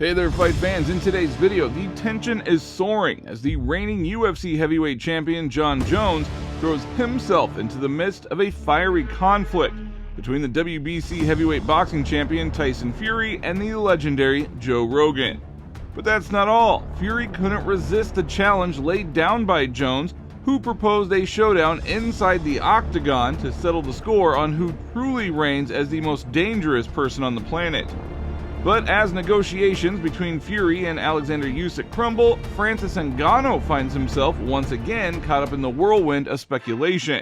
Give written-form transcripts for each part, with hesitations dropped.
Hey there, fight fans. In today's video, the tension is soaring as the reigning UFC heavyweight champion Jon Jones throws himself into the midst of a fiery conflict between the WBC heavyweight boxing champion Tyson Fury and the legendary Joe Rogan. But that's not all. Fury couldn't resist the challenge laid down by Jones, who proposed a showdown inside the octagon to settle the score on who truly reigns as the most dangerous person on the planet. But as negotiations between Fury and Alexander Usyk crumble, Francis Ngannou finds himself once again caught up in the whirlwind of speculation.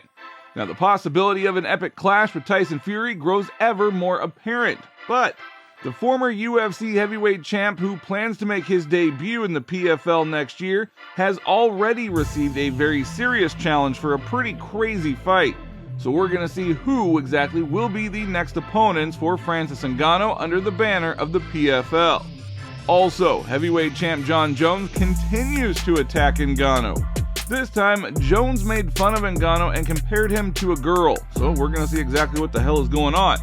Now, the possibility of an epic clash with Tyson Fury grows ever more apparent, but the former UFC heavyweight champ, who plans to make his debut in the PFL next year, has already received a very serious challenge for a pretty crazy fight. So we're going to see who exactly will be the next opponents for Francis Ngannou under the banner of the PFL. Also, heavyweight champ Jon Jones continues to attack Ngannou. This time, Jones made fun of Ngannou and compared him to a girl, so we're going to see exactly what the hell is going on.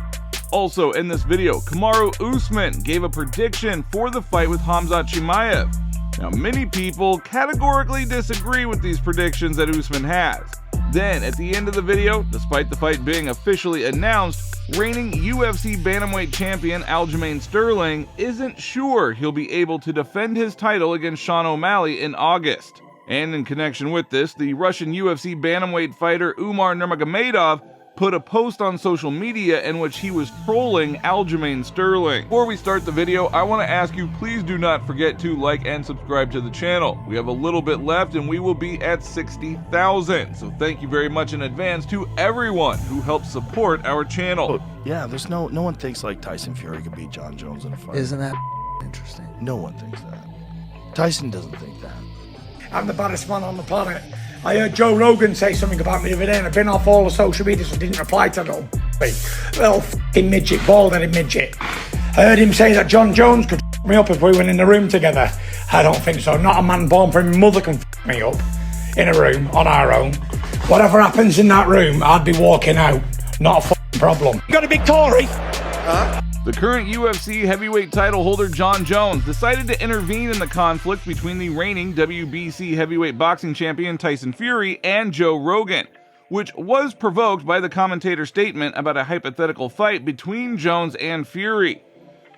Also, in this video, Kamaru Usman gave a prediction for the fight with Khamzat Chimaev. Now, many people categorically disagree with these predictions that Usman has. Then, at the end of the video, despite the fight being officially announced, reigning UFC bantamweight champion Aljamain Sterling isn't sure he'll be able to defend his title against Sean O'Malley in August. And in connection with this, the Russian UFC bantamweight fighter Umar Nurmagomedov put a post on social media in which he was trolling Aljamain Sterling. Before we start the video, I want to ask you, please do not forget to like and subscribe to the channel. We have a little bit left and we will be at 60,000. So thank you very much in advance to everyone who helps support our channel. Yeah, there's no one thinks like Tyson Fury could beat Jon Jones in a fight. Isn't that interesting? No one thinks that. Tyson doesn't think that. I'm the baddest man on the planet. I heard Joe Rogan say something about me the other day and I've been off all the social media so I didn't reply to them. Little f***ing midget, bald-headed midget. I heard him say that Jon Jones could f*** me up if we went in the room together. I don't think so. Not a man born from his mother can f*** me up in a room on our own. Whatever happens in that room, I'd be walking out. Not a f***ing problem. You got a big Tory? Huh? The current UFC heavyweight title holder Jon Jones decided to intervene in the conflict between the reigning WBC heavyweight boxing champion Tyson Fury and Joe Rogan, which was provoked by the commentator's statement about a hypothetical fight between Jones and Fury.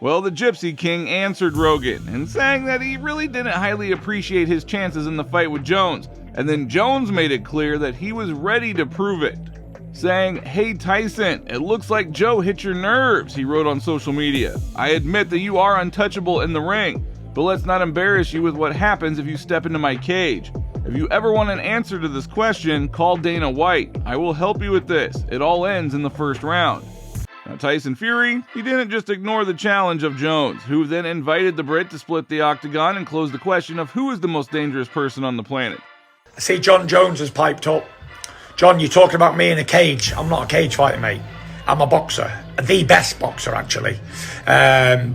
Well, the Gypsy King answered Rogan and saying that he really didn't highly appreciate his chances in the fight with Jones, and then Jones made it clear that he was ready to prove it. Saying, "Hey Tyson, it looks like Joe hit your nerves," he wrote on social media. "I admit that you are untouchable in the ring, but let's not embarrass you with what happens if you step into my cage. If you ever want an answer to this question, call Dana White. I will help you with this. It all ends in the first round." Now, Tyson Fury, he didn't just ignore the challenge of Jones, who then invited the Brit to split the octagon and close the question of who is the most dangerous person on the planet. I see Jon Jones has piped up. John, you're talking about me in a cage. I'm not a cage fighter, mate. I'm a boxer. The best boxer, actually.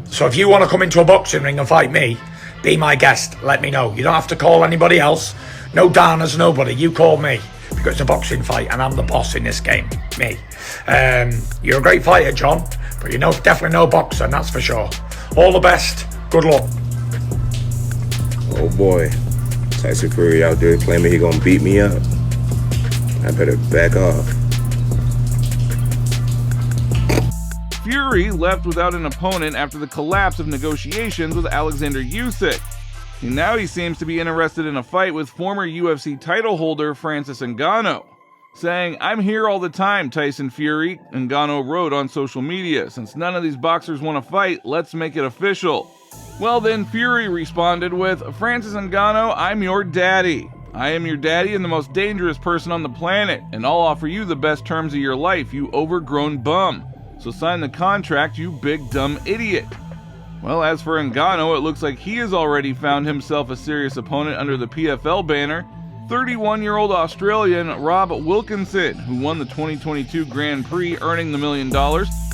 So if you want to come into a boxing ring and fight me, be my guest. Let me know. You don't have to call anybody else. No Darners, nobody. You call me. Because it's a boxing fight and I'm the boss in this game. Me. You're a great fighter, John. But you're definitely no boxer, and that's for sure. All the best. Good luck. Oh boy. Tyson Fury out there claiming he gonna beat me up. I better back off. Fury left without an opponent after the collapse of negotiations with Alexander Usyk. And now he seems to be interested in a fight with former UFC title holder Francis Ngannou. Saying, "I'm here all the time, Tyson Fury," Ngannou wrote on social media. "Since none of these boxers want to fight, let's make it official." Well then, Fury responded with, "Francis Ngannou, I'm your daddy. I am your daddy and the most dangerous person on the planet, and I'll offer you the best terms of your life, you overgrown bum. So sign the contract, you big dumb idiot." Well, as for Ngannou, it looks like he has already found himself a serious opponent under the PFL banner. 31-year-old Australian Rob Wilkinson, who won the 2022 Grand Prix earning the $1 million,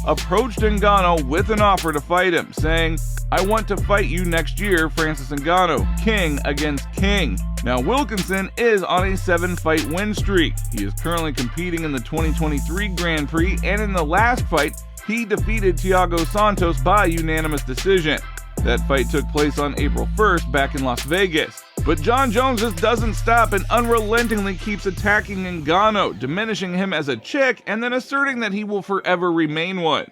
approached Ngannou with an offer to fight him, saying, "I want to fight you next year, Francis Ngannou, king against king." Now, Wilkinson is on a 7-fight win streak. He is currently competing in the 2023 Grand Prix, and in the last fight, he defeated Thiago Santos by unanimous decision. That fight took place on April 1st back in Las Vegas. But Jon Jones just doesn't stop and unrelentingly keeps attacking Ngannou, diminishing him as a chick and then asserting that he will forever remain one,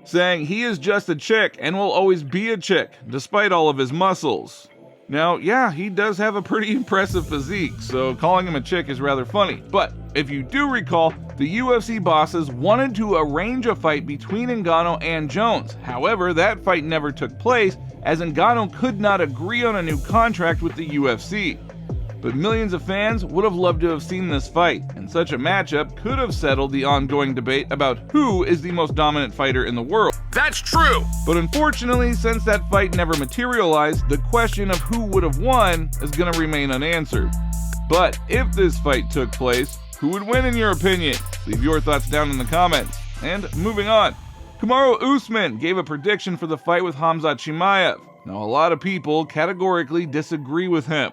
saying he is just a chick and will always be a chick, despite all of his muscles. Now, yeah, he does have a pretty impressive physique, so calling him a chick is rather funny. But if you do recall, the UFC bosses wanted to arrange a fight between Ngannou and Jones. However, that fight never took place, as Ngannou could not agree on a new contract with the UFC. But millions of fans would have loved to have seen this fight, and such a matchup could have settled the ongoing debate about who is the most dominant fighter in the world. That's true! But unfortunately, since that fight never materialized, the question of who would have won is going to remain unanswered. But if this fight took place, who would win in your opinion? Leave your thoughts down in the comments. And moving on, Kamaru Usman gave a prediction for the fight with Khamzat Chimaev. Now, a lot of people categorically disagree with him.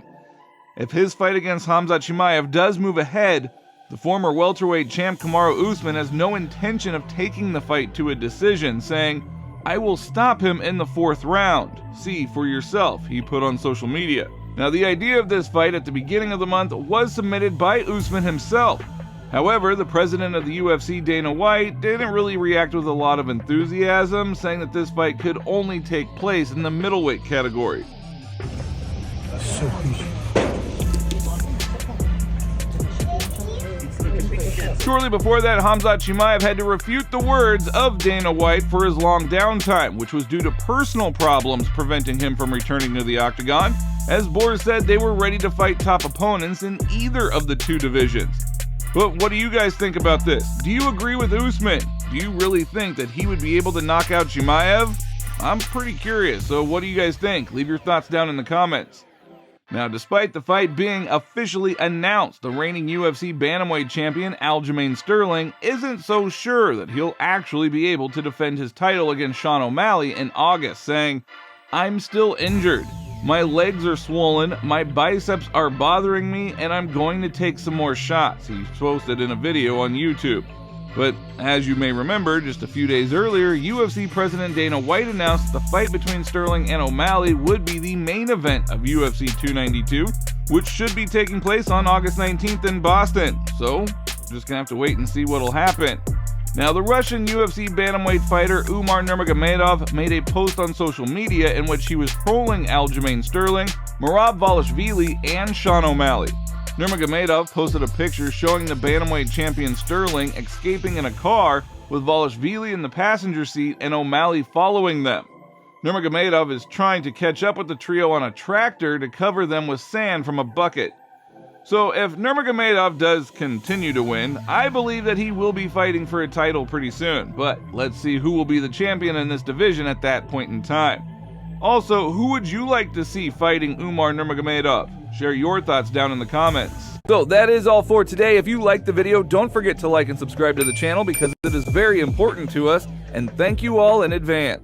If his fight against Khamzat Chimaev does move ahead, the former welterweight champ Kamaru Usman has no intention of taking the fight to a decision, saying, "I will stop him in the 4th round. See for yourself," he put on social media. Now, the idea of this fight at the beginning of the month was submitted by Usman himself. However, the president of the UFC, Dana White, didn't really react with a lot of enthusiasm, saying that this fight could only take place in the middleweight category. Shortly before that, Khamzat Chimaev had to refute the words of Dana White for his long downtime, which was due to personal problems preventing him from returning to the octagon, as Boers said they were ready to fight top opponents in either of the two divisions. But what do you guys think about this? Do you agree with Usman? Do you really think that he would be able to knock out Chimaev? I'm pretty curious, so what do you guys think? Leave your thoughts down in the comments. Now, despite the fight being officially announced, the reigning UFC bantamweight champion Aljamain Sterling isn't so sure that he'll actually be able to defend his title against Sean O'Malley in August, saying, "I'm still injured. My legs are swollen, my biceps are bothering me, and I'm going to take some more shots," he posted in a video on YouTube. But as you may remember, just a few days earlier, UFC President Dana White announced the fight between Sterling and O'Malley would be the main event of UFC 292, which should be taking place on August 19th in Boston. So, just gonna have to wait and see what'll happen. Now, the Russian UFC bantamweight fighter Umar Nurmagomedov made a post on social media in which he was trolling Aljamain Sterling, Merab Dvalishvili, and Sean O'Malley. Nurmagomedov posted a picture showing the bantamweight champion Sterling escaping in a car with Dvalishvili in the passenger seat and O'Malley following them. Nurmagomedov is trying to catch up with the trio on a tractor to cover them with sand from a bucket. So if Nurmagomedov does continue to win, I believe that he will be fighting for a title pretty soon, but let's see who will be the champion in this division at that point in time. Also, who would you like to see fighting Umar Nurmagomedov? Share your thoughts down in the comments. So that is all for today. If you liked the video, don't forget to like and subscribe to the channel because it is very important to us, and thank you all in advance.